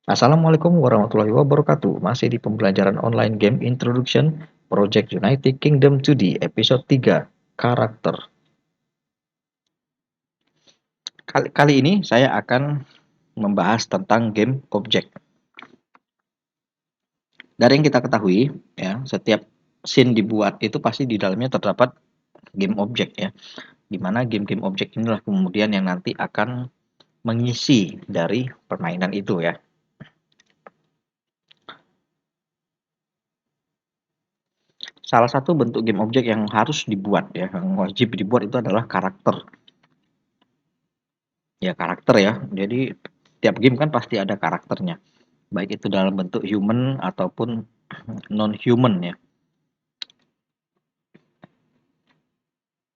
Assalamualaikum warahmatullahi wabarakatuh. Masih di pembelajaran online game Introduction Project United Kingdom 2D episode 3 karakter. Kali ini saya akan membahas tentang game objek. Dari yang kita ketahui, ya, setiap scene dibuat itu pasti di dalamnya terdapat game objek, ya. Di mana game-game objek inilah kemudian yang nanti akan mengisi dari permainan itu, ya. Salah satu bentuk game objek yang harus dibuat, ya, yang wajib dibuat itu adalah karakter. Ya, karakter ya. Jadi tiap game kan pasti ada karakternya. Baik itu dalam bentuk human ataupun non-human ya.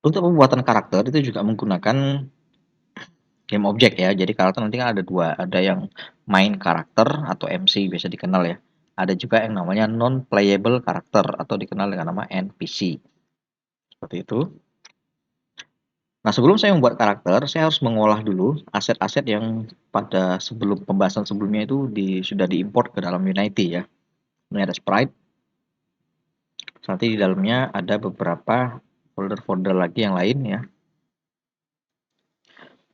Untuk pembuatan karakter itu juga menggunakan game objek ya. Jadi karakter nanti kan ada dua, ada yang main karakter atau MC biasa dikenal ya. Ada juga yang namanya non-playable karakter atau dikenal dengan nama NPC. Seperti itu. Nah, sebelum saya membuat karakter, saya harus mengolah dulu aset-aset yang pada sebelum pembahasan sebelumnya itu sudah diimport ke dalam Unity ya. Ini ada sprite. Nanti di dalamnya ada beberapa folder-folder lagi yang lain ya.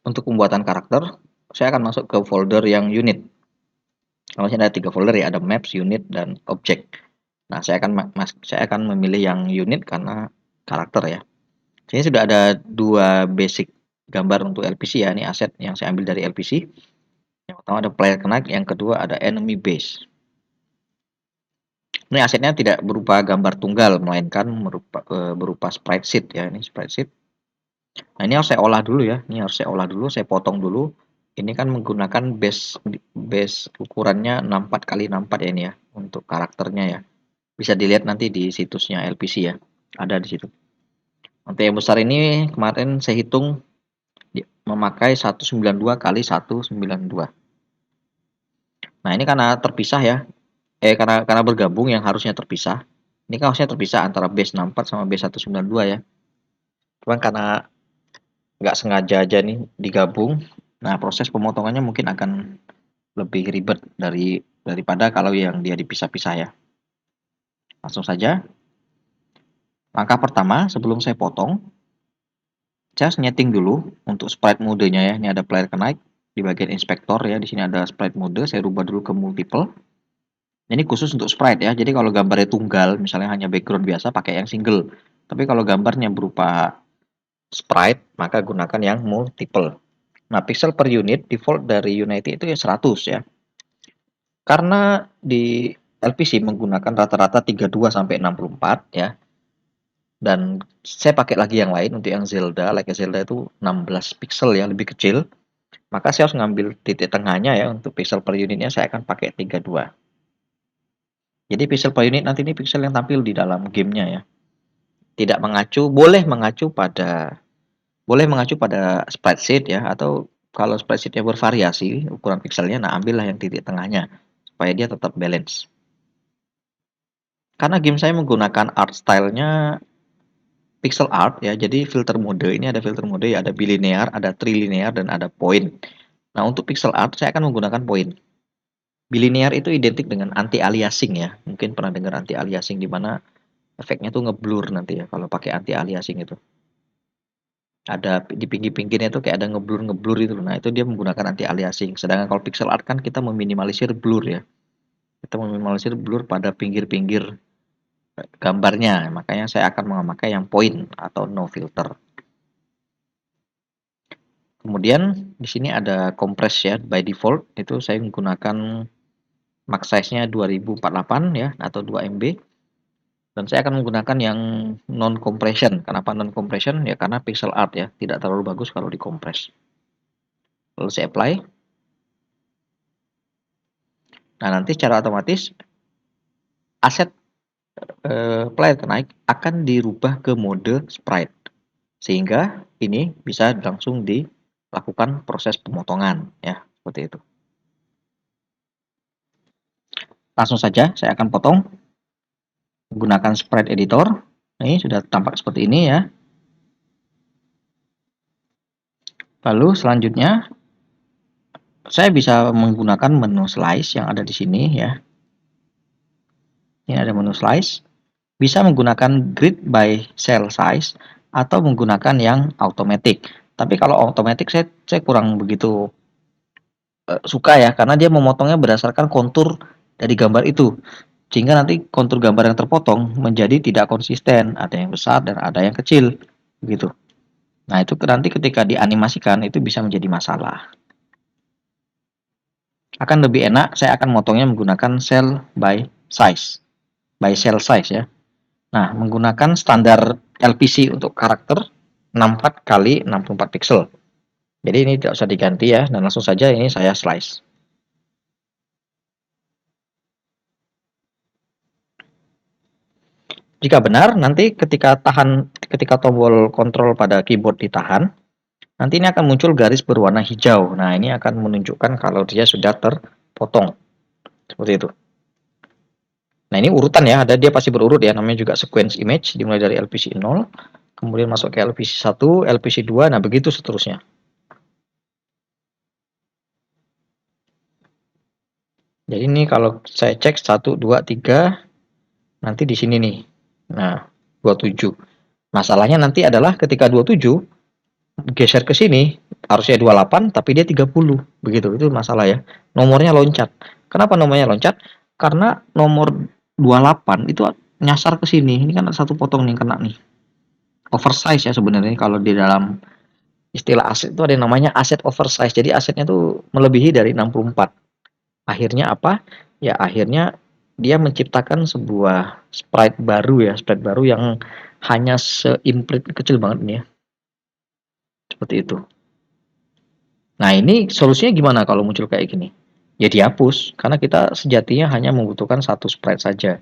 Untuk pembuatan karakter, saya akan masuk ke folder yang unit. Kalau ada 3 folder ya, ada maps, unit, dan object. Nah, saya akan memilih yang unit karena karakter ya. Sini sudah ada 2 basic gambar untuk LPC ya, ini aset yang saya ambil dari LPC. Yang pertama ada player connect, yang kedua ada enemy base. Ini asetnya tidak berupa gambar tunggal, melainkan berupa sprite sheet ya, ini sprite sheet. Nah, ini harus saya olah dulu ya. Ini harus saya olah dulu, saya potong dulu. Ini kan menggunakan base ukurannya 64 kali 64 ya ini ya untuk karakternya ya. Bisa dilihat nanti di situsnya LPC ya. Ada di situ. Untuk yang besar ini kemarin saya hitung memakai 192 kali 192. Nah, ini karena terpisah ya. Karena bergabung yang harusnya terpisah. Ini kan harusnya terpisah antara base 64 sama base 192 ya. Cuman karena nggak sengaja aja nih digabung. Nah, proses pemotongannya mungkin akan lebih ribet daripada kalau yang dia dipisah-pisah ya. Langsung saja. Langkah pertama sebelum saya potong, saya harus nyeting dulu untuk sprite mode-nya ya. Ini ada player connect di bagian inspektor ya. Di sini ada sprite mode, saya rubah dulu ke multiple. Ini khusus untuk sprite ya. Jadi kalau gambarnya tunggal, misalnya hanya background biasa pakai yang single. Tapi kalau gambarnya berupa sprite, maka gunakan yang multiple. Nah, pixel per unit default dari Unity itu ya 100 ya. Karena di LPC menggunakan rata-rata 32 sampai 64 ya. Dan saya pakai lagi yang lain untuk yang Zelda, like Zelda itu 16 pixel ya, lebih kecil. Maka saya harus ngambil titik tengahnya ya untuk pixel per unitnya saya akan pakai 32. Jadi pixel per unit nanti ini pixel yang tampil di dalam gamenya ya. Tidak mengacu, boleh mengacu pada spreadsheet ya, atau kalau spreadsheetnya bervariasi ukuran pixelnya, nah ambillah yang titik tengahnya supaya dia tetap balance. Karena game saya menggunakan art stylenya pixel art ya, jadi filter mode ini ada filter mode ya, ada bilinear, ada trilinear, dan ada point. Nah, untuk pixel art saya akan menggunakan point. Bilinear itu identik dengan anti aliasing ya. Mungkin pernah dengar anti aliasing di mana efeknya tuh ngeblur nanti ya kalau pakai anti aliasing itu. Ada di pinggir-pinggirnya tuh kayak ada ngeblur-ngeblur itu. Nah, itu dia menggunakan anti aliasing. Sedangkan kalau pixel art kan kita meminimalisir blur ya. Kita meminimalisir blur pada pinggir-pinggir gambarnya. Makanya saya akan memakai yang point atau no filter. Kemudian di sini ada compress ya, by default itu saya menggunakan max size-nya 2048 ya atau 2 MB. Dan saya akan menggunakan yang non compression. Kenapa non compression? Ya karena pixel art ya, tidak terlalu bagus kalau dikompres. Lalu saya apply. Nah, nanti secara otomatis aset player connect akan dirubah ke mode sprite. Sehingga ini bisa langsung dilakukan proses pemotongan ya, seperti itu. Langsung saja saya akan potong menggunakan sprite editor. Ini sudah tampak seperti ini ya. Lalu selanjutnya saya bisa menggunakan menu slice yang ada di sini ya. Ini ada menu slice. Bisa menggunakan grid by cell size atau menggunakan yang automatic. Tapi kalau automatic saya kurang begitu suka ya, karena dia memotongnya berdasarkan kontur dari gambar itu. Sehingga nanti kontur gambar yang terpotong menjadi tidak konsisten, ada yang besar dan ada yang kecil, begitu. Nah, itu nanti ketika dianimasikan itu bisa menjadi masalah. Akan lebih enak saya akan motongnya menggunakan cell by size, by cell size ya. Nah, menggunakan standar LPC untuk karakter 64 kali 64 pixel. Jadi ini tidak usah diganti ya, dan langsung saja ini saya slice. Jika benar, nanti ketika tombol kontrol pada keyboard ditahan, nanti ini akan muncul garis berwarna hijau. Nah, ini akan menunjukkan kalau dia sudah terpotong. Seperti itu. Nah, ini urutan ya, dia pasti berurut ya, namanya juga sequence image, dimulai dari LPC 0, kemudian masuk ke LPC 1, LPC 2, nah begitu seterusnya. Jadi ini kalau saya cek 1, 2, 3, nanti di sini nih. Nah, 27. Masalahnya nanti adalah ketika 27 geser ke sini harusnya 28 tapi dia 30. Begitu. Itu masalah ya. Nomornya loncat. Kenapa nomornya loncat? Karena nomor 28 itu nyasar ke sini. Ini kan ada satu potong nih kena nih. Oversize ya sebenarnya kalau di dalam istilah aset itu ada yang namanya aset oversize. Jadi asetnya tuh melebihi dari 64. Akhirnya apa? Ya akhirnya dia menciptakan sebuah sprite baru yang hanya se-input kecil banget ini ya. Seperti itu. Nah, ini solusinya gimana kalau muncul kayak gini? Ya dihapus, karena kita sejatinya hanya membutuhkan satu sprite saja.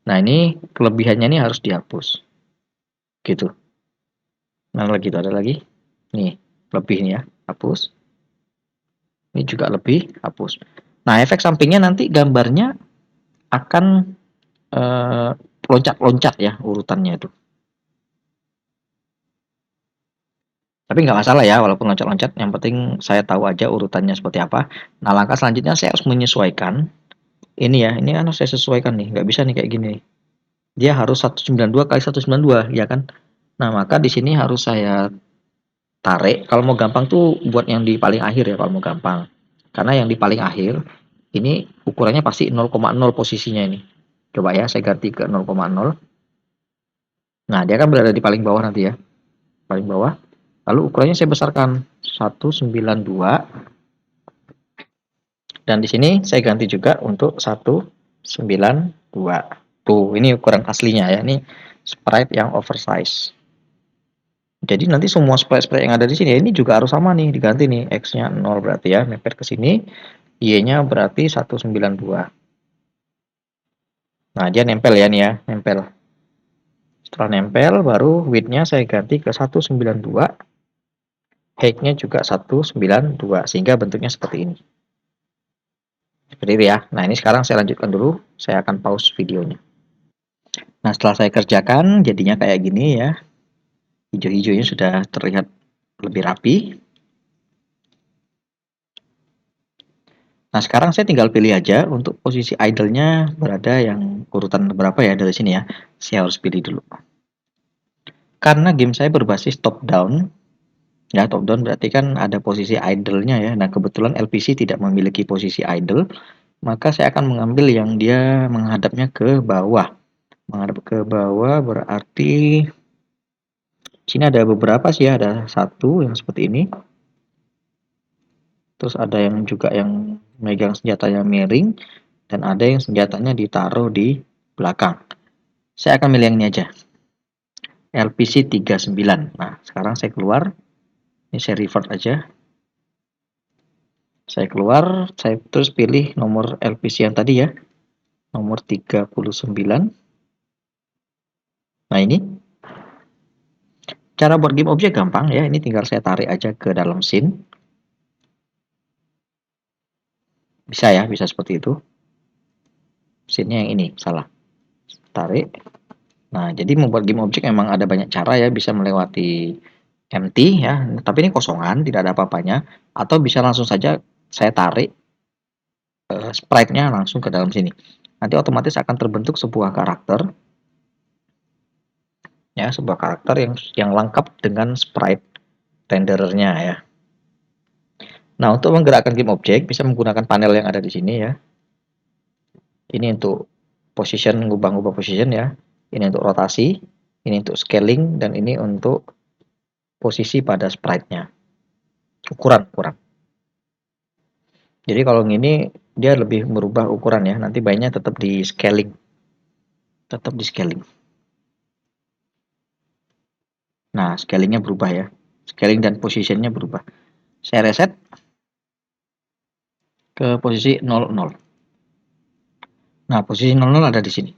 Nah, ini kelebihannya ini harus dihapus. Gitu. Nah, lagi itu ada lagi. Nih, lebihnya hapus. Ini juga lebih, hapus. Nah, efek sampingnya nanti gambarnya akan loncat-loncat ya urutannya itu. Tapi nggak masalah ya, walaupun loncat-loncat, yang penting saya tahu aja urutannya seperti apa. Nah, langkah selanjutnya saya harus menyesuaikan. Ini ya, ini kan harus saya sesuaikan nih, nggak bisa nih kayak gini. Dia harus 192 kali 192, ya kan? Nah, maka di sini harus saya tarik. Kalau mau gampang tuh buat yang di paling akhir ya, kalau mau gampang. Karena yang di paling akhir, ini ukurannya pasti 0,0 posisinya ini. Coba ya, saya ganti ke 0,0. Nah, dia kan berada di paling bawah nanti ya. Paling bawah. Lalu ukurannya saya besarkan 192, dan di sini saya ganti juga untuk 192. Tuh, ini ukuran aslinya ya. Ini sprite yang oversize. Jadi nanti semua sprite-sprite yang ada di sini ini juga harus sama nih, diganti nih. X-nya 0 berarti ya, mepet ke sini. Y-nya berarti 192. Nah, dia nempel ya nih ya, nempel. Setelah nempel, baru width-nya saya ganti ke 192. Height-nya juga 192, sehingga bentuknya seperti ini. Seperti itu ya. Nah, ini sekarang saya lanjutkan dulu. Saya akan pause videonya. Nah, setelah saya kerjakan, jadinya kayak gini ya. Hijau-hijaunya sudah terlihat lebih rapi. Nah, sekarang saya tinggal pilih aja untuk posisi idle-nya berada yang urutan berapa ya dari sini ya. Saya harus pilih dulu. Karena game saya berbasis top down, ya top down berarti kan ada posisi idle-nya ya. Nah, kebetulan LPC tidak memiliki posisi idle, maka saya akan mengambil yang dia menghadapnya ke bawah. Menghadap ke bawah berarti sini ada beberapa sih ya, ada satu yang seperti ini. Terus ada yang juga yang megang senjatanya miring, dan ada yang senjatanya ditaruh di belakang. Saya akan milih yang ini aja. LPC 39. Nah, sekarang saya keluar. Ini saya revert aja. Saya keluar, saya terus pilih nomor LPC yang tadi ya. Nomor 39. Nah, ini. Cara buat game objek gampang ya. Ini tinggal saya tarik aja ke dalam scene. Bisa ya, bisa seperti itu. Scene-nya yang ini, salah. Tarik. Nah, jadi membuat game objek memang ada banyak cara ya, bisa melewati empty ya, tapi ini kosongan, tidak ada apa-apanya, atau bisa langsung saja saya tarik sprite-nya langsung ke dalam sini. Nanti otomatis akan terbentuk sebuah karakter ya, sebuah karakter yang lengkap dengan sprite renderernya ya. Nah, untuk menggerakkan game object bisa menggunakan panel yang ada di sini ya. Ini untuk position, ngubah-ngubah position ya. Ini untuk rotasi, ini untuk scaling, dan ini untuk posisi pada sprite-nya. Ukuran. Jadi kalau ini dia lebih merubah ukuran ya. Nanti baiknya tetap di scaling. Tetap di scaling. Nah, scalingnya berubah ya. Scaling dan positionnya berubah. Saya reset ke posisi 00. Nah, posisi 00 ada di sini.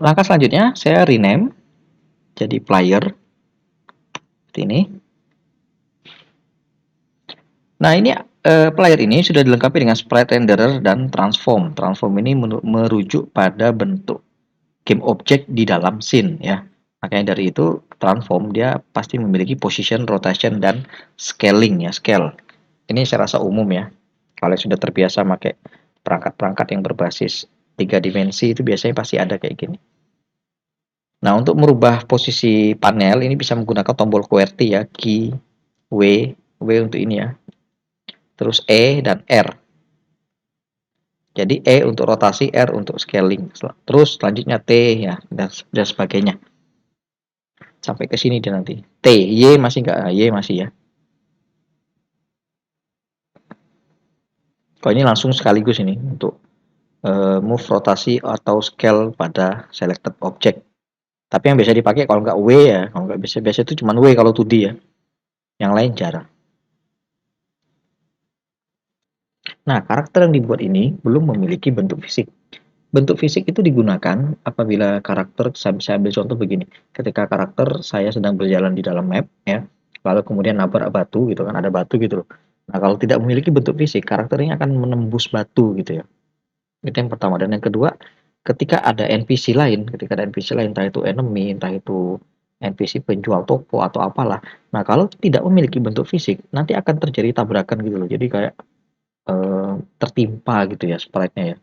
Langkah selanjutnya saya rename jadi player seperti ini. Nah, ini player ini sudah dilengkapi dengan sprite renderer dan transform. Transform ini merujuk pada bentuk game object di dalam scene ya. Makanya dari itu transform dia pasti memiliki position, rotation, dan scaling ya, scale. Ini saya rasa umum ya. Kalau sudah terbiasa pakai perangkat-perangkat yang berbasis 3 dimensi itu biasanya pasti ada kayak gini. Nah, untuk merubah posisi panel ini bisa menggunakan tombol QWERTY ya, key W, W untuk ini ya. Terus E dan R. Jadi E untuk rotasi, R untuk scaling. Terus selanjutnya T ya dan sebagainya. Sampai ke sini dia nanti. T, Y masih enggak? Y masih ya. Kalau ini langsung sekaligus ini untuk move rotasi atau scale pada selected object. Tapi yang biasa dipakai kalau nggak W ya, kalau nggak biasa itu cuma W kalau 2D ya. Yang lain jarang. Nah, karakter yang dibuat ini belum memiliki bentuk fisik. Bentuk fisik itu digunakan apabila karakter, saya ambil contoh begini, ketika karakter saya sedang berjalan di dalam map ya, lalu kemudian nabrak batu gitu kan, ada batu gitu loh. Nah, kalau tidak memiliki bentuk fisik, karakternya akan menembus batu gitu ya. Itu yang pertama. Dan yang kedua, ketika ada NPC lain, entah itu enemy, entah itu NPC penjual toko atau apalah. Nah, kalau tidak memiliki bentuk fisik, nanti akan terjadi tabrakan gitu loh. Jadi kayak tertimpa gitu ya sprite-nya ya.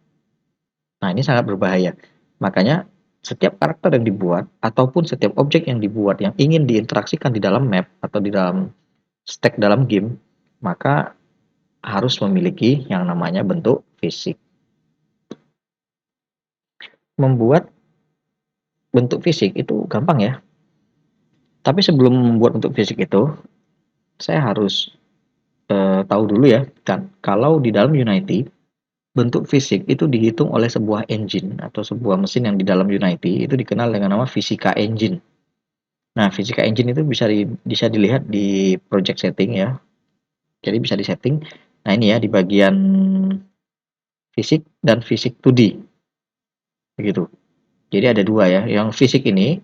Nah, ini sangat berbahaya. Makanya setiap karakter yang dibuat ataupun setiap objek yang dibuat yang ingin diinteraksikan di dalam map atau di dalam stack dalam game, maka harus memiliki yang namanya bentuk fisik. Membuat bentuk fisik itu gampang ya. Tapi sebelum membuat bentuk fisik itu, saya harus tahu dulu ya, kan kalau di dalam Unity bentuk fisik itu dihitung oleh sebuah engine atau sebuah mesin yang di dalam Unity itu dikenal dengan nama Fisika Engine. Nah, Fisika Engine itu bisa dilihat di project setting ya. Jadi bisa disetting. Nah, ini ya di bagian fisik dan fisik 2D. Begitu. Jadi ada dua ya. Yang fisik ini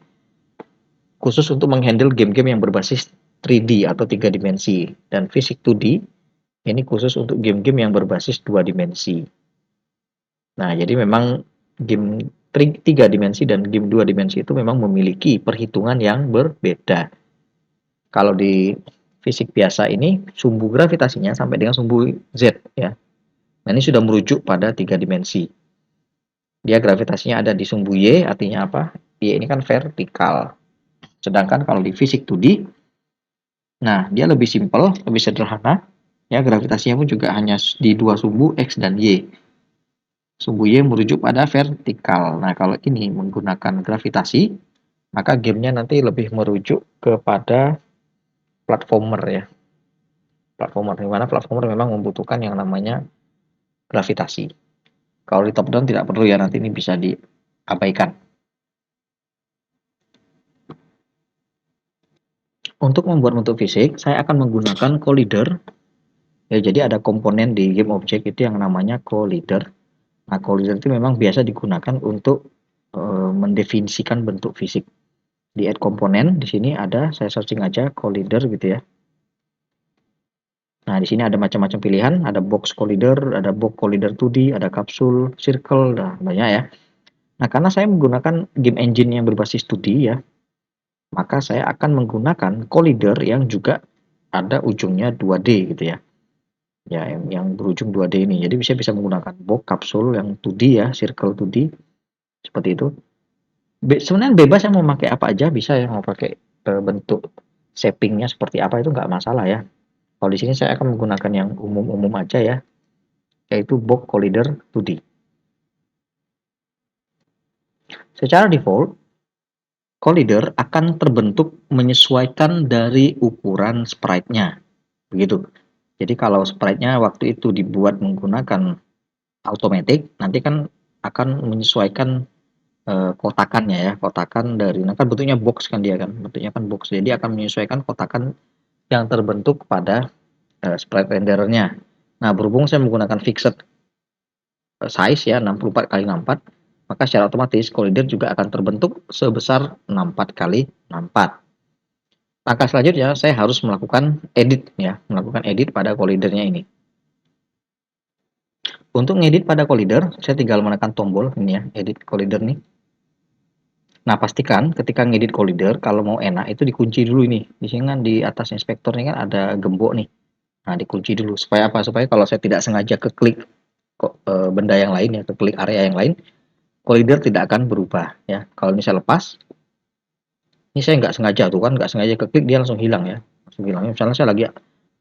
khusus untuk menghandle game-game yang berbasis 3D atau 3 dimensi, dan fisik 2D ini khusus untuk game-game yang berbasis 2 dimensi. Nah, jadi memang game 3 dimensi dan game 2 dimensi itu memang memiliki perhitungan yang berbeda. Kalau di fisik biasa ini sumbu gravitasinya sampai dengan sumbu Z ya. Nah, ini sudah merujuk pada 3 dimensi. Dia gravitasinya ada di sumbu Y, artinya apa? Y ini kan vertikal. Sedangkan kalau di fisik 2D, nah dia lebih simpel, lebih sederhana. Ya, gravitasinya pun juga hanya di dua sumbu X dan Y. Sumbu Y merujuk pada vertikal. Nah, kalau ini menggunakan gravitasi, maka gamenya nanti lebih merujuk kepada platformer ya. Platformer, di mana platformer memang membutuhkan yang namanya gravitasi. Kalau di top down tidak perlu ya, nanti ini bisa diabaikan. Untuk membuat bentuk fisik, saya akan menggunakan collider. Ya, jadi ada komponen di game object itu yang namanya collider. Nah, collider itu memang biasa digunakan untuk mendefinisikan bentuk fisik. Di add komponen, di sini ada, saya searching aja collider gitu ya. Nah, di sini ada macam-macam pilihan, ada box collider, ada box collider 2D, ada kapsul, circle, nah banyak ya. Nah, karena saya menggunakan game engine yang berbasis 2D ya, maka saya akan menggunakan collider yang juga ada ujungnya 2D gitu ya. Ya, yang berujung 2D ini. Jadi saya bisa menggunakan box kapsul yang 2D ya, circle 2D seperti itu. Sebenarnya bebas ya mau pakai apa aja bisa ya, mau pakai bentuk shapingnya seperti apa itu nggak masalah ya. Kalau di sini saya akan menggunakan yang umum-umum aja ya, yaitu box collider 2D. Secara default, collider akan terbentuk menyesuaikan dari ukuran sprite-nya. Begitu. Jadi kalau sprite-nya waktu itu dibuat menggunakan automatic, nanti kan akan menyesuaikan kotakannya ya, kotakan dari nah kan bentuknya box kan dia kan, bentuknya kan box. Jadi akan menyesuaikan kotakan yang terbentuk pada sprite renderernya. Nah, berhubung saya menggunakan fixed size ya 64 kali 64, maka secara otomatis collider juga akan terbentuk sebesar 64 kali 64. Langkah selanjutnya saya harus melakukan edit ya, melakukan edit pada collidernya ini. Untuk ngedit pada collider, saya tinggal menekan tombol ini ya, edit collider nih. Nah, pastikan ketika ngedit collider kalau mau enak itu dikunci dulu ini. Di sini kan di atas inspektor ini kan ada gembok nih. Nah, dikunci dulu supaya apa? Supaya kalau saya tidak sengaja keklik benda yang lain ya, keklik area yang lain, collider tidak akan berubah ya. Kalau ini saya lepas, ini saya nggak sengaja tuh kan, nggak sengaja keklik dia langsung hilang ya, langsung hilang. Misalnya saya lagi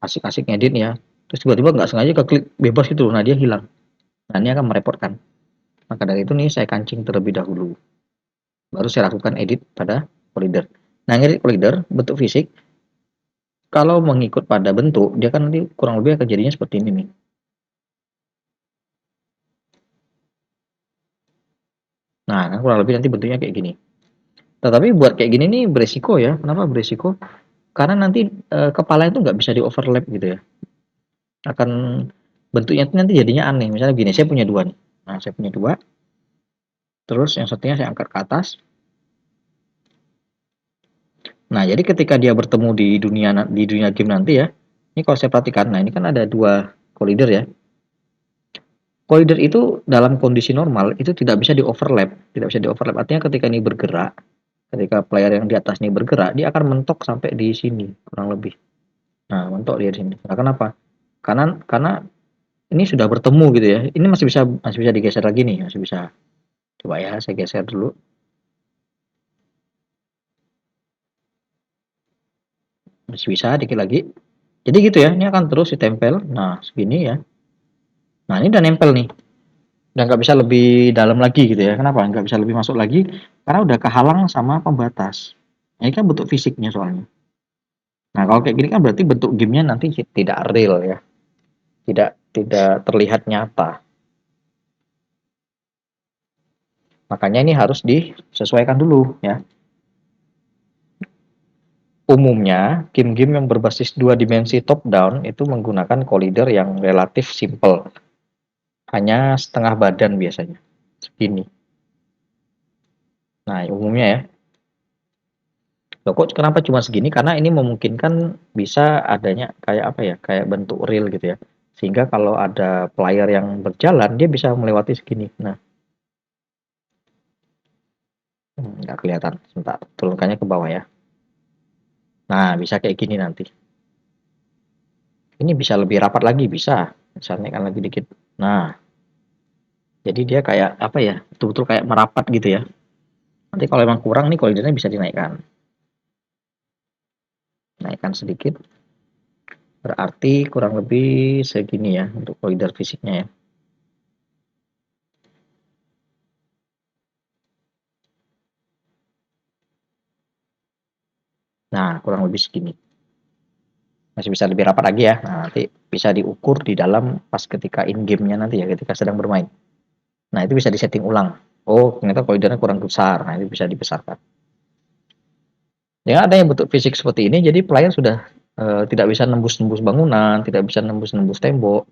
asik-asik ngedit ya, terus tiba-tiba nggak sengaja keklik bebas gitu, nah dia hilang. Nah, ini akan merepotkan. Maka dari itu nih saya kancing terlebih dahulu. Baru saya lakukan edit pada collider. Nah, ngedit collider bentuk fisik kalau mengikut pada bentuk, dia kan nanti kurang lebih akan jadinya seperti ini nih. Nah, kurang lebih nanti bentuknya kayak gini. Tetapi buat kayak gini nih beresiko ya. Kenapa beresiko? Karena nanti kepala itu nggak bisa di overlap gitu ya. Akan bentuknya itu nanti jadinya aneh. Misalnya gini, saya punya dua nih. Nah, saya punya dua. Terus yang satunya saya angkat ke atas. Nah, jadi ketika dia bertemu di dunia game nanti ya. Ini kalau saya perhatikan, nah ini kan ada dua collider ya. Collider itu dalam kondisi normal itu tidak bisa di overlap, tidak bisa di overlap. Artinya ketika ini bergerak, ketika player yang di atas ini bergerak, dia akan mentok sampai di sini kurang lebih. Nah, mentok dia di sini. Nah, kenapa? Karena ini sudah bertemu gitu ya. Ini masih bisa digeser lagi nih, masih bisa. Coba ya, saya geser dulu. Masih bisa dikit lagi. Jadi gitu ya, ini akan terus ditempel. Nah, segini ya. Nah, ini udah nempel nih. Udah nggak bisa lebih dalam lagi gitu ya. Kenapa? Nggak bisa lebih masuk lagi karena udah kehalang sama pembatas. Nah, ini kan bentuk fisiknya soalnya. Nah, kalau kayak gini kan berarti bentuk gamenya nanti tidak real ya. Tidak terlihat nyata. Makanya ini harus disesuaikan dulu ya. Umumnya, game-game yang berbasis dua dimensi top down itu menggunakan collider yang relatif simple. Hanya setengah badan biasanya. Segini. Nah, umumnya ya. Loh, kok kenapa cuma segini? Karena ini memungkinkan bisa adanya kayak apa ya? Kayak bentuk real gitu ya. Sehingga kalau ada player yang berjalan, dia bisa melewati segini. Nah, nggak kelihatan. Sebentar, turunkannya ke bawah ya. Nah, bisa kayak gini nanti. Ini bisa lebih rapat lagi, bisa. Misalnya kan lagi dikit. Nah, jadi dia kayak apa ya? Betul-betul kayak merapat gitu ya. Nanti kalau emang kurang nih koldernya bisa dinaikkan. Naikkan sedikit. Berarti kurang lebih segini ya untuk kolder fisiknya ya. Nah, kurang lebih segini. Masih bisa lebih rapat lagi ya. Nah, nanti bisa diukur di dalam pas ketika in game-nya nanti ya, ketika sedang bermain. Nah, itu bisa disetting ulang. Oh, ternyata koldernya kurang besar. Nah, itu bisa dibesarkan. Dengan adanya bentuk fisik seperti ini, jadi player sudah tidak bisa nembus-nembus bangunan, tidak bisa nembus-nembus tembok,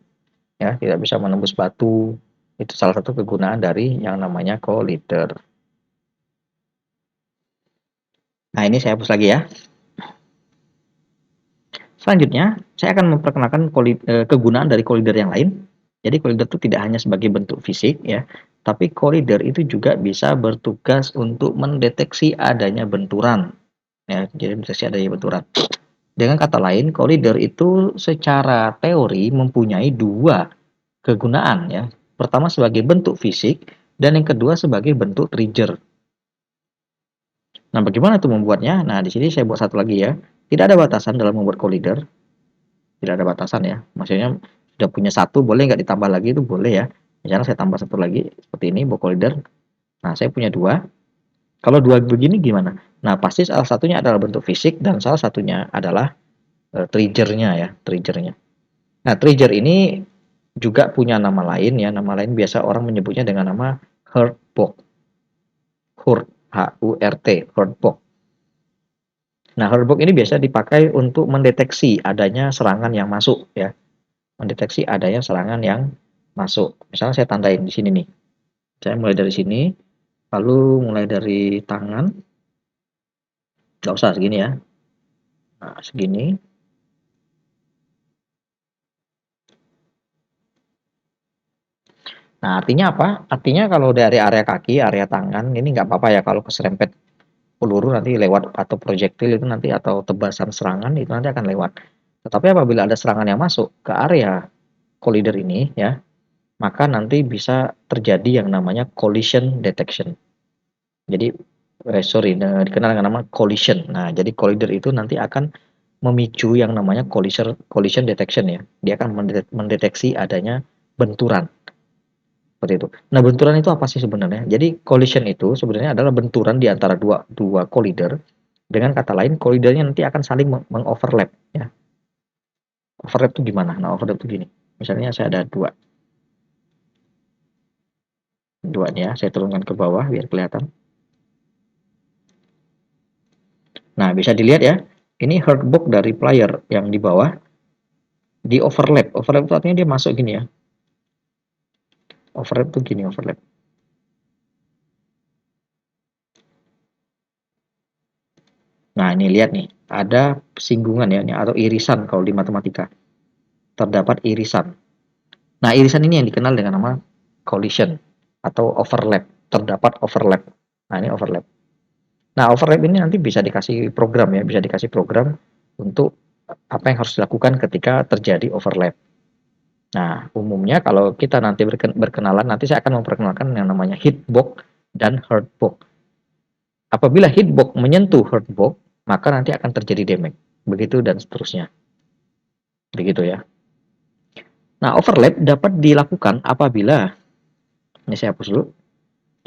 ya, tidak bisa menembus batu. Itu salah satu kegunaan dari yang namanya collider. Nah, ini saya hapus lagi ya. Selanjutnya, saya akan memperkenalkan kegunaan dari collider yang lain. Jadi collider itu tidak hanya sebagai bentuk fisik ya, Tapi collider itu juga bisa bertugas untuk mendeteksi adanya benturan. Ya, jadi deteksi adanya benturan. Dengan kata lain, collider itu secara teori mempunyai dua kegunaan ya. Pertama sebagai bentuk fisik dan yang kedua sebagai bentuk trigger. Nah, bagaimana itu membuatnya? Nah, di sini saya buat satu lagi ya. Tidak ada batasan dalam membuat collider. Tidak ada batasan ya. Maksudnya sudah punya satu, boleh nggak ditambah lagi itu boleh ya. Misalnya saya tambah satu lagi seperti ini, buat collider. Nah, saya punya dua. Kalau dua begini gimana? Nah, pasti salah satunya adalah bentuk fisik dan salah satunya adalah triggernya ya, triggernya. Nah, trigger ini juga punya nama lain ya. Nama lain biasa orang menyebutnya dengan nama hurt box. Hurt, H-U-R-T, hurt box. Nah, hurt box ini biasa dipakai untuk mendeteksi adanya serangan yang masuk ya. Mendeteksi adanya serangan yang masuk. Misalnya saya tandain di sini nih. Saya mulai dari sini, lalu mulai dari tangan. Nggak usah segini ya. Nah, segini. Nah, artinya apa? Artinya kalau dari area kaki, area tangan, ini nggak apa-apa ya kalau keserempet peluru nanti lewat atau projektil itu nanti atau tebasan serangan itu nanti akan lewat. Tetapi apabila ada serangan yang masuk ke area collider ini ya, maka nanti bisa terjadi yang namanya collision detection. Jadi dikenal dengan nama collision. Nah, jadi collider itu nanti akan memicu yang namanya collision detection ya. Dia akan mendeteksi adanya benturan. Seperti itu. Nah, benturan itu apa sih sebenarnya? Jadi collision itu sebenarnya adalah benturan di antara dua dua collider. Dengan kata lain, collidernya nanti akan saling mengoverlap ya. Overlap itu gimana? Nah, overlap itu gini. Misalnya saya ada dua. Dua nih ya, saya turunkan ke bawah biar kelihatan. Nah, bisa dilihat ya. Ini hardbox dari player yang di bawah di overlap. Overlap itu artinya dia masuk gini ya. Overlap itu gini, overlap. Nah, ini lihat nih, ada singgungan ya, atau irisan kalau di matematika. Terdapat irisan. Nah, irisan ini yang dikenal dengan nama collision atau overlap. Terdapat overlap. Nah, ini overlap. Nah, overlap ini nanti bisa dikasih program ya, bisa dikasih program untuk apa yang harus dilakukan ketika terjadi overlap. Nah, umumnya kalau kita nanti berkenalan, nanti saya akan memperkenalkan yang namanya hitbox dan hurtbox. Apabila hitbox menyentuh hurtbox, maka nanti akan terjadi damage. Begitu dan seterusnya. Begitu ya. Nah, overlap dapat dilakukan apabila, ini saya hapus dulu.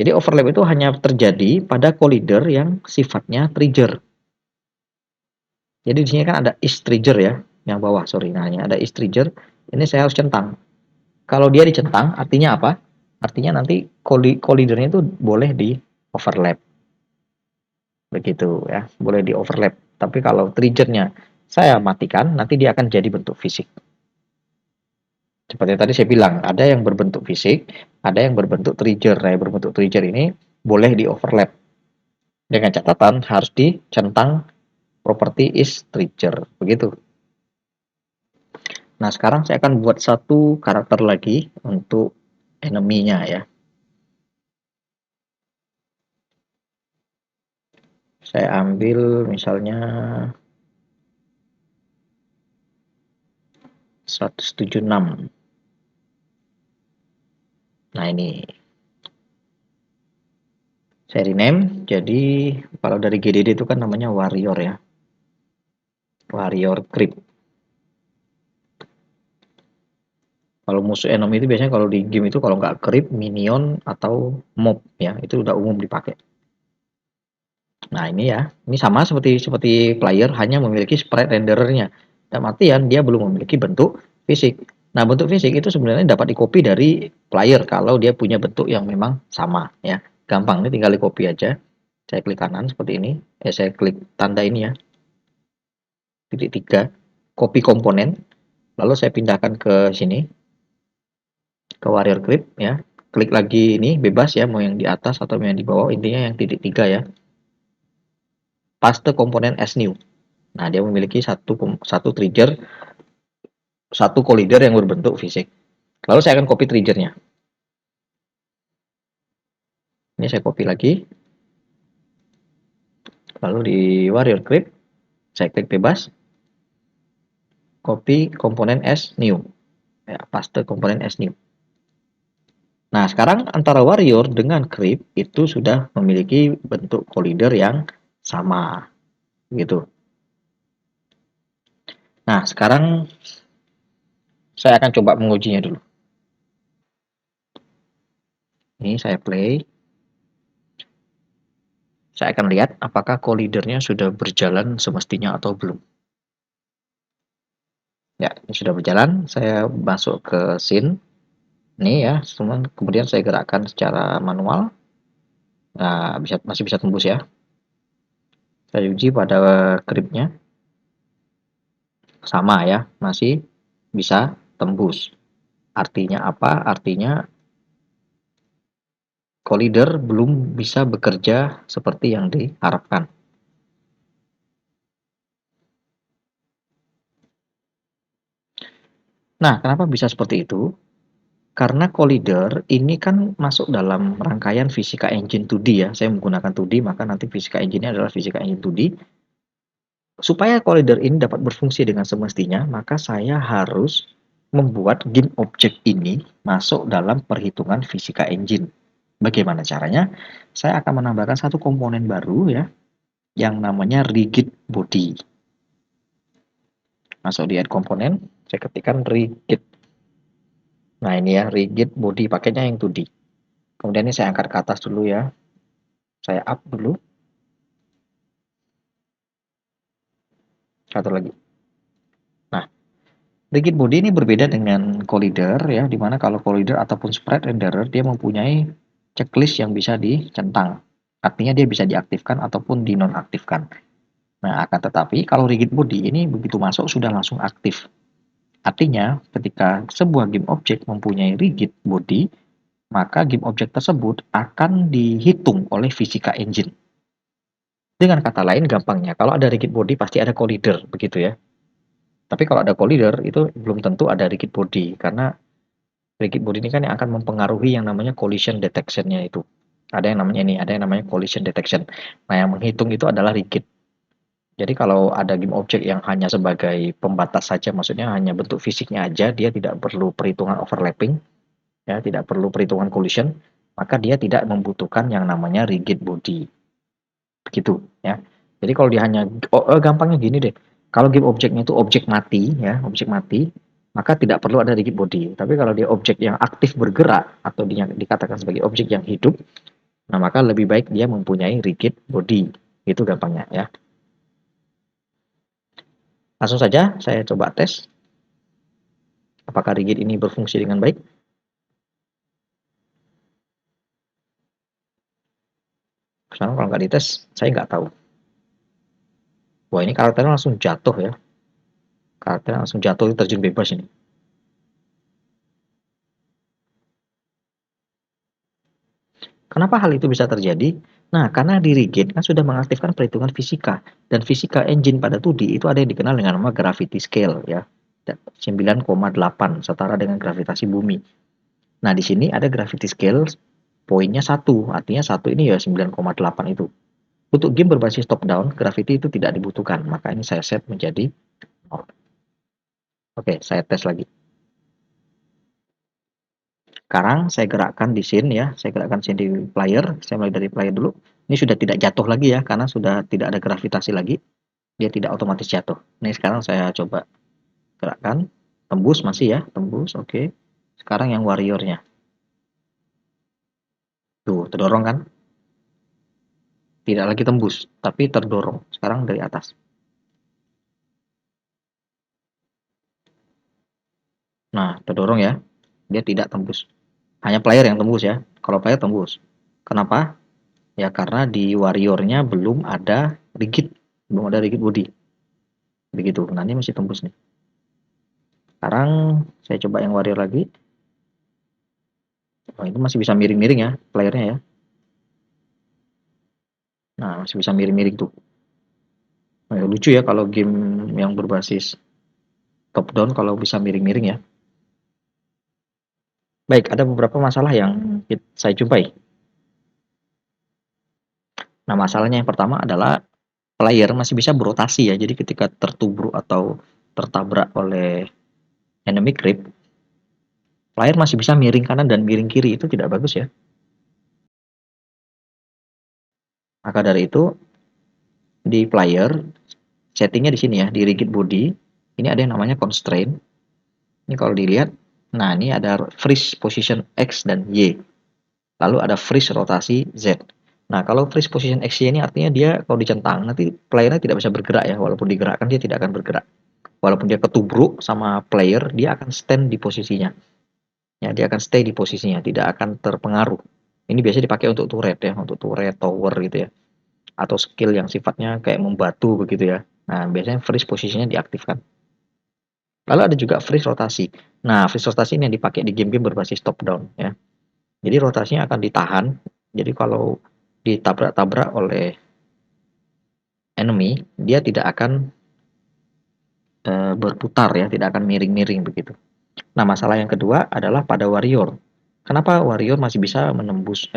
Jadi overlap itu hanya terjadi pada collider yang sifatnya trigger. Jadi di sini kan ada is trigger ya, yang bawah, sorry. Nah, ini ada is trigger. Ini saya harus centang. Kalau dia dicentang, artinya apa? Artinya nanti collidernya itu boleh di overlap. Begitu ya, boleh di overlap. Tapi kalau triggernya saya matikan, nanti dia akan jadi bentuk fisik. Seperti tadi saya bilang, ada yang berbentuk fisik, ada yang berbentuk trigger. Nah, yang berbentuk trigger ini boleh di overlap. Dengan catatan harus dicentang property is trigger. Begitu. Nah, sekarang saya akan buat satu karakter lagi untuk enemy-nya ya. Saya ambil misalnya 176. Nah, ini saya rename. Jadi kalau dari GDD itu kan namanya warrior ya. Warrior creep. Kalau musuh enemy itu biasanya kalau di game itu kalau nggak creep, minion atau mob ya, itu udah umum dipakai. Nah, ini ya. Ini sama seperti seperti player hanya memiliki sprite renderernya. Dalam artian dia belum memiliki bentuk fisik. Nah, bentuk fisik itu sebenarnya dapat dikopi dari player kalau dia punya bentuk yang memang sama ya. Gampang, ini tinggal di copy aja. Saya klik kanan seperti ini. Saya klik tanda ini ya. Titik 3. Copy komponen. Lalu saya pindahkan ke sini. Ke warrior clip ya. Klik lagi ini bebas ya, mau yang di atas atau yang di bawah. Intinya yang titik 3 ya. Paste komponen as new. Nah, dia memiliki satu trigger, satu collider yang berbentuk fisik. Lalu saya akan copy triggernya. Ini saya copy lagi, lalu di warrior creep, saya klik bebas, copy komponen as new, ya, paste komponen as new. Nah, sekarang antara warrior dengan creep itu sudah memiliki bentuk collider yang sama, gitu. Nah, sekarang saya akan coba mengujinya dulu. Ini saya play. Saya akan lihat apakah collidernya sudah berjalan semestinya atau belum. Ya, ini sudah berjalan. Saya masuk ke scene. Ini ya, kemudian saya gerakkan secara manual. Nah, masih bisa tembus ya. Saya uji pada creepnya. Sama ya, masih bisa tembus. Artinya apa? Artinya collider belum bisa bekerja seperti yang diharapkan. Nah, kenapa bisa seperti itu? Karena collider ini kan masuk dalam rangkaian Fisika Engine 2D ya. Saya menggunakan 2D, maka nanti Fisika Engine-nya adalah Fisika Engine 2D. Supaya collider ini dapat berfungsi dengan semestinya, maka saya harus membuat game object ini masuk dalam perhitungan Fisika Engine. Bagaimana caranya? Saya akan menambahkan satu komponen baru ya, yang namanya rigid body. Masuk di add komponen, saya ketikkan rigid. Nah ini ya, rigid body, pakainya yang 2D. Kemudian ini saya angkat ke atas dulu ya, saya up dulu, satu lagi. Nah, rigid body ini berbeda dengan collider ya, dimana kalau collider ataupun sprite renderer dia mempunyai checklist yang bisa dicentang. Artinya dia bisa diaktifkan ataupun dinonaktifkan. Nah, akan tetapi kalau rigid body ini begitu masuk sudah langsung aktif. Artinya, ketika sebuah game object mempunyai rigid body, maka game object tersebut akan dihitung oleh Fisika Engine. Dengan kata lain, gampangnya, kalau ada rigid body pasti ada collider, begitu ya. Tapi kalau ada collider, itu belum tentu ada rigid body, karena rigid body ini kan yang akan mempengaruhi yang namanya collision detection-nya itu. Ada yang namanya ini, ada yang namanya collision detection. Nah, yang menghitung itu adalah rigid. Jadi kalau ada game object yang hanya sebagai pembatas saja, maksudnya hanya bentuk fisiknya aja, dia tidak perlu perhitungan overlapping, ya, tidak perlu perhitungan collision, maka dia tidak membutuhkan yang namanya rigid body. Begitu, ya. Jadi kalau dia hanya gampangnya gini deh. Kalau game objeknya itu objek mati, ya, objek mati, maka tidak perlu ada rigid body. Tapi kalau dia objek yang aktif bergerak atau dikatakan sebagai objek yang hidup, nah maka lebih baik dia mempunyai rigid body. Itu gampangnya, ya. Langsung saja saya coba tes apakah rigid ini berfungsi dengan baik. Sekarang kalau nggak dites, saya nggak tahu. Wah ini karakternya langsung jatuh ya. Karakternya langsung jatuh, terjun bebas ini. Kenapa hal itu bisa terjadi? Nah, karena di rigid kan sudah mengaktifkan perhitungan fisika. Dan fisika engine pada 2D itu ada yang dikenal dengan nama gravity scale ya. 9,8 setara dengan gravitasi bumi. Nah, di sini ada gravity scale poinnya 1. Artinya 1 ini ya 9,8 itu. Untuk game berbasis top down, gravity itu tidak dibutuhkan. Maka ini saya set menjadi 0. Oke, saya tes lagi. Sekarang saya gerakkan di scene ya, saya gerakkan scene di player, saya mulai dari player dulu. Ini sudah tidak jatuh lagi ya, karena sudah tidak ada gravitasi lagi, dia tidak otomatis jatuh. Ini sekarang saya coba gerakkan, tembus masih ya, tembus, oke. Sekarang yang warriornya, tuh terdorong kan, tidak lagi tembus, tapi terdorong. Sekarang dari atas. Nah, terdorong ya, dia tidak tembus. Hanya player yang tembus ya, kalau player tembus. Kenapa? Ya karena di warriornya belum ada rigid, belum ada rigid body. Begitu, nah ini masih tembus nih. Sekarang saya coba yang warrior lagi. Oh, itu masih bisa miring-miring ya playernya ya. Nah, masih bisa miring-miring tuh. Nah, ya lucu ya kalau game yang berbasis top down kalau bisa miring-miring ya. Baik, ada beberapa masalah yang saya jumpai. Nah, masalahnya yang pertama adalah player masih bisa berotasi ya. Jadi ketika tertubruk atau tertabrak oleh enemy creep, player masih bisa miring kanan dan miring kiri, itu tidak bagus ya. Maka dari itu di player settingnya di sini ya, di rigid body ini ada yang namanya constraint. Ini kalau dilihat, nah ini ada freeze position X dan Y, lalu ada freeze rotasi Z. Nah, kalau freeze position X Y ini artinya dia kalau dicentang nanti playernya tidak bisa bergerak ya, walaupun digerakkan dia tidak akan bergerak. Walaupun dia ketubruk sama player, dia akan stand di posisinya. Ya, dia akan stay di posisinya, tidak akan terpengaruh. Ini biasanya dipakai untuk turret ya, untuk turret tower gitu ya. Atau skill yang sifatnya kayak membatu begitu ya. Nah, biasanya freeze posisinya diaktifkan. Lalu ada juga freeze rotasi. Nah, freeze rotasi ini yang dipakai di game-game berbasis top down ya. Jadi rotasinya akan ditahan. Jadi kalau ditabrak-tabrak oleh enemy, dia tidak akan berputar ya, tidak akan miring-miring begitu. Nah, masalah yang kedua adalah pada warrior. Kenapa warrior masih bisa menembus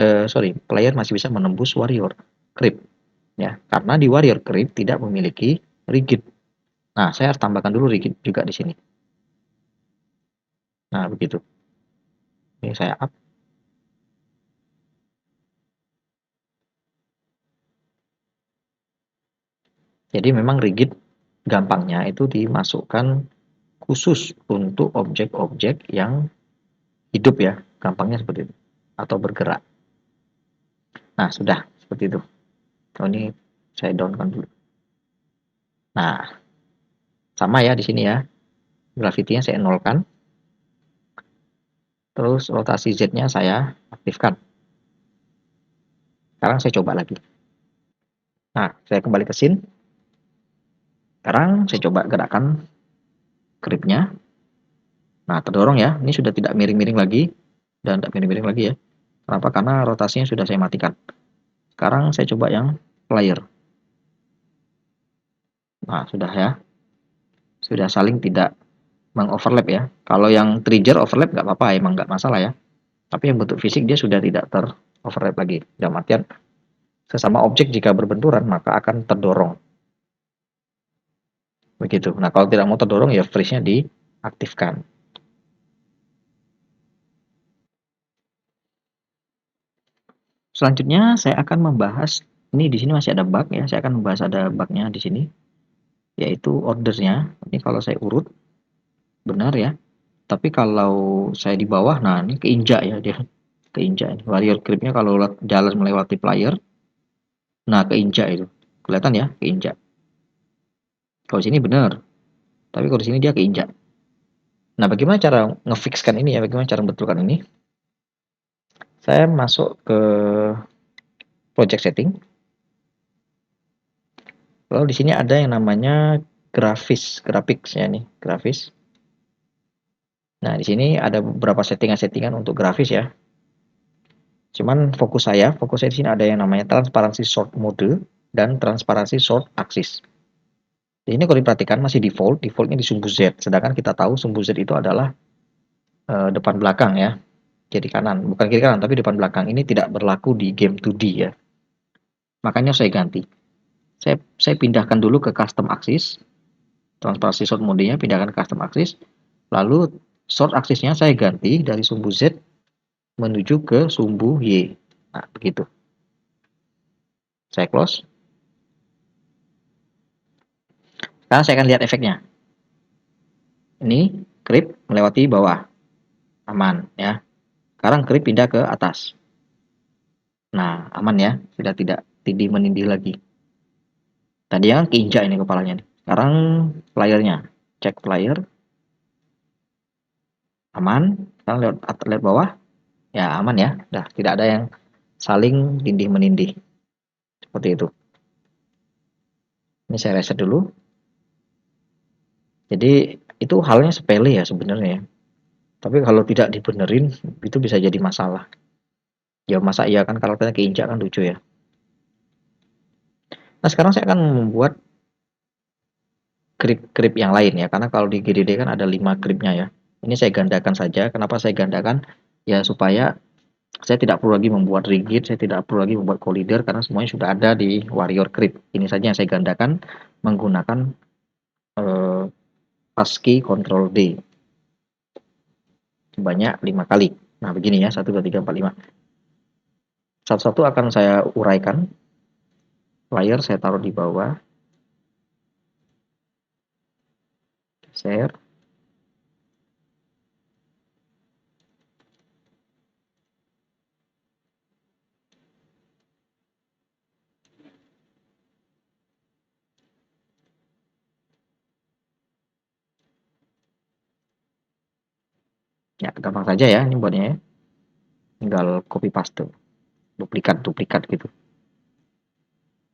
player masih bisa menembus warrior creep ya? Karena di warrior creep tidak memiliki rigid. Nah, saya harus tambahkan dulu rigid juga di sini. Nah, begitu. Ini saya up. Jadi memang rigid gampangnya itu dimasukkan khusus untuk objek-objek yang hidup ya, gampangnya seperti itu. Atau bergerak. Nah, sudah seperti itu. Oh, ini saya downkan dulu. Nah, sama ya di sini ya. Gravity-nya saya nolkan. Terus rotasi Z-nya saya aktifkan. Sekarang saya coba lagi. Nah, saya kembali ke scene. Sekarang saya coba gerakan gripnya. Nah, terdorong ya. Ini sudah tidak miring-miring lagi. Dan tidak miring-miring lagi ya. Kenapa? Karena rotasinya sudah saya matikan. Sekarang saya coba yang player. Nah, sudah ya. Sudah saling tidak mengoverlap ya. Kalau yang trigger overlap nggak apa-apa, emang nggak masalah ya. Tapi yang bentuk fisik dia sudah tidak teroverlap lagi. Dalam artian, sesama objek jika berbenturan maka akan terdorong. Begitu. Nah, kalau tidak mau terdorong ya freeze-nya diaktifkan. Selanjutnya saya akan membahas, ini di sini masih ada bug ya, saya akan membahas ada bugnya di sini, yaitu ordernya. Ini kalau saya urut benar ya. Tapi kalau saya di bawah, nah ini keinjak ya dia, keinjak ini. Warrior creep-nya kalau jalan melewati player, nah keinjak itu, kelihatan ya keinjak. Kalau di sini benar, tapi kalau di sini dia keinjak. Nah, bagaimana cara ngefixkan ini ya? Bagaimana cara membetulkan ini? Saya masuk ke project setting. Lalu di sini ada yang namanya grafis ya nih, grafis. Nah, di sini ada beberapa settingan-settingan untuk grafis ya. Cuman fokus saya di sini ada yang namanya transparansi sort mode dan transparansi sort axis. Di sini kalau diperhatikan masih defaultnya di sumbu Z. Sedangkan kita tahu sumbu Z itu adalah depan belakang ya, kiri kanan, bukan kiri kanan tapi depan belakang. Ini tidak berlaku di game 2D ya. Makanya saya ganti. Saya pindahkan dulu ke custom axis, transparansi sort mode-nya pindahkan ke custom axis, lalu sort axisnya saya ganti dari sumbu Z menuju ke sumbu Y. Nah, begitu. Saya close. Sekarang saya akan lihat efeknya. Ini creep melewati bawah. Aman ya. Sekarang creep pindah ke atas. Nah, aman ya. Sudah tidak tindih menindih lagi. Tadi yang keinjak ini kepalanya nih. Sekarang playernya. Cek player. Aman. Sekarang lihat bawah. Ya, aman ya. Udah tidak ada yang saling tindih menindih. Seperti itu. Ini saya reset dulu. Jadi itu halnya sepele ya sebenarnya ya. Tapi kalau tidak dibenerin itu bisa jadi masalah. Ya masa iya kan karakternya keinjak kan lucu ya. Nah, sekarang saya akan membuat grip yang lain ya. Karena kalau di GDD kan ada 5 gripnya ya. Ini saya gandakan saja. Kenapa saya gandakan? Ya supaya Saya tidak perlu lagi membuat rigid, saya tidak perlu lagi membuat collider karena semuanya sudah ada di Warrior Crypt. Ini saja yang saya gandakan menggunakan eh, passkey Ctrl D sebanyak 5 kali. Nah, begini ya, 1 2 3 4 5. Satu-satu akan saya uraikan. Player saya taruh di bawah. Share. Ya, gampang saja ya ini buatnya ya. Tinggal copy paste. Duplikat gitu.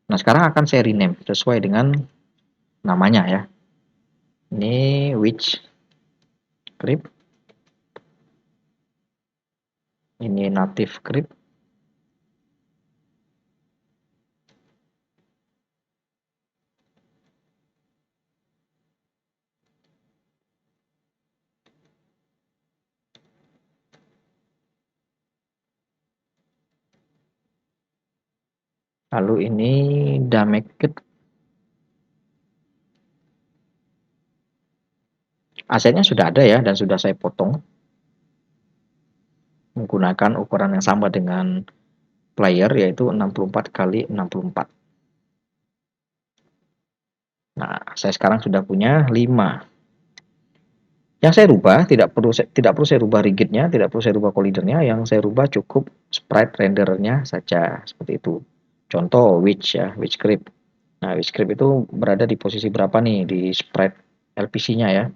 Nah, sekarang akan saya rename sesuai dengan namanya ya. Ini Witch Crypt. Ini Native Crypt. Lalu ini Damekit. Asetnya sudah ada ya dan sudah saya potong menggunakan ukuran yang sama dengan player yaitu 64 kali 64. Nah, saya sekarang sudah punya 5. Yang saya rubah tidak perlu saya rubah rigidnya, tidak perlu saya rubah collidernya, yang saya rubah cukup sprite renderernya saja seperti itu. Contoh Witch ya, Witch Crypt. Nah, Witch Crypt itu berada di posisi berapa nih di sprite LPC-nya ya?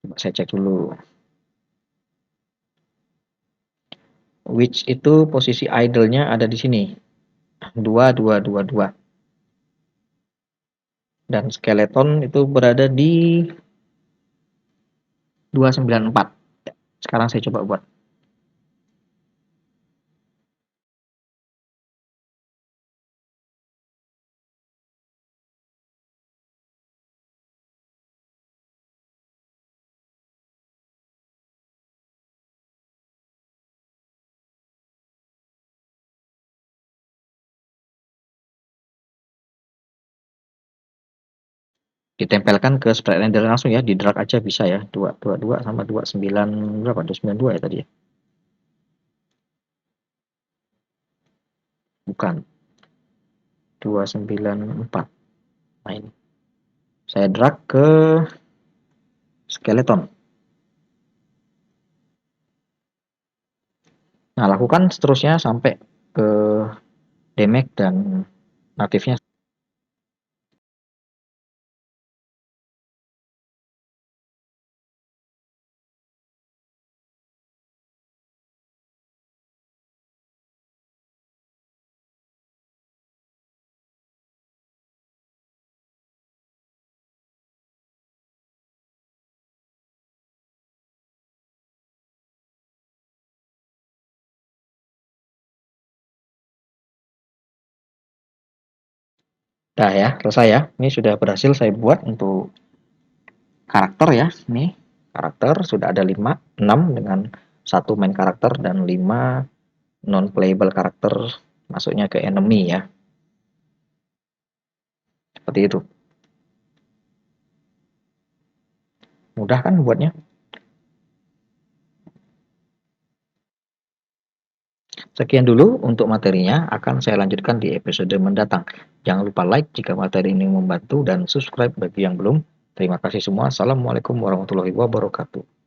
Coba saya cek dulu. Witch itu posisi idle-nya ada di sini. 2 2 2 2. Dan skeleton itu berada di 294. Sekarang saya coba buat. Ditempelkan ke sprite render langsung ya, di drag aja bisa ya. 222 sama 29 berapa? 292 ya tadi ya. Bukan. 294. Nah, ini. Saya drag ke skeleton. Nah, lakukan seterusnya sampai ke damage dan natifnya. Nah ya, selesai ya. Ini sudah berhasil saya buat untuk karakter ya. Ini karakter sudah ada 5, 6 dengan satu main karakter dan 5 non playable karakter masuknya ke enemy ya. Seperti itu. Mudah kan buatnya? Sekian dulu untuk materinya, akan saya lanjutkan di episode mendatang. Jangan lupa like jika materi ini membantu dan subscribe bagi yang belum. Terima kasih semua. Assalamualaikum warahmatullahi wabarakatuh.